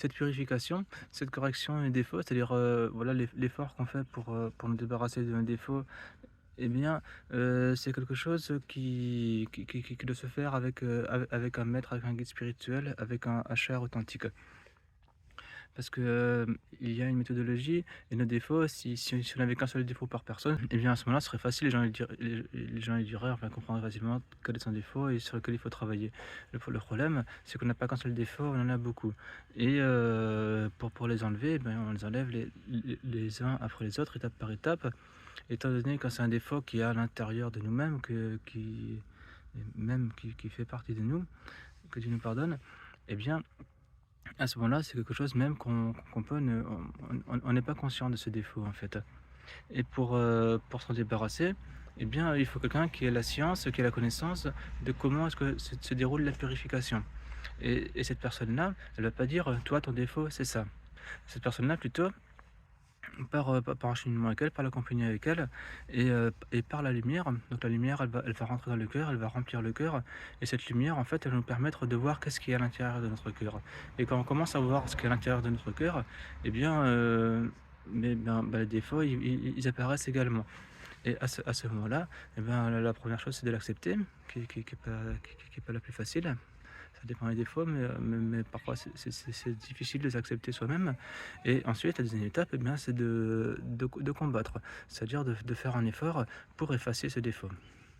Cette purification, cette correction des défauts, c'est-à-dire, voilà l'effort qu'on fait pour nous débarrasser de nos défauts, eh bien, c'est quelque chose qui doit se faire avec un maître, avec un guide spirituel, avec un HR authentique. Parce que, il y a une méthodologie et nos défauts, si on avait qu'un seul défaut par personne, eh bien, à ce moment-là, ce serait facile, les gens ils diraient, enfin, comprendraient facilement quel est son défaut et sur lequel il faut travailler. Le problème, c'est qu'on n'a pas qu'un seul défaut, on en a beaucoup et pour les enlever, eh ben, on les enlève les uns après les autres, étape par étape, étant donné que c'est un défaut qui est à l'intérieur de nous-mêmes, qui fait partie de nous, que Dieu nous pardonne, eh bien, à ce moment-là, c'est quelque chose même qu'on peut ne on n'est pas conscient de ce défaut, en fait et pour s'en débarrasser, eh bien, il faut quelqu'un qui ait la science, qui ait la connaissance de comment est-ce que se déroule la purification et cette personne-là, elle va pas dire: «Toi, ton défaut, c'est ça». Cette personne-là, plutôt, par un cheminement avec elle, par l'accompagner avec elle et par la lumière. Donc la lumière, elle va rentrer dans le cœur, elle va remplir le cœur et cette lumière, en fait, elle va nous permettre de voir qu'est-ce qui est à l'intérieur de notre cœur et quand on commence à voir ce qui est à l'intérieur de notre cœur, eh bien, les défauts, ils apparaissent également et à ce moment-là, eh ben, la 1re chose, c'est de l'accepter, qui est pas la plus facile. Ça dépend des fois, mais parfois c'est difficile de s'accepter soi-même et ensuite la 2e étape, eh bien, c'est de combattre, c'est-à-dire de faire un effort pour effacer ce défaut.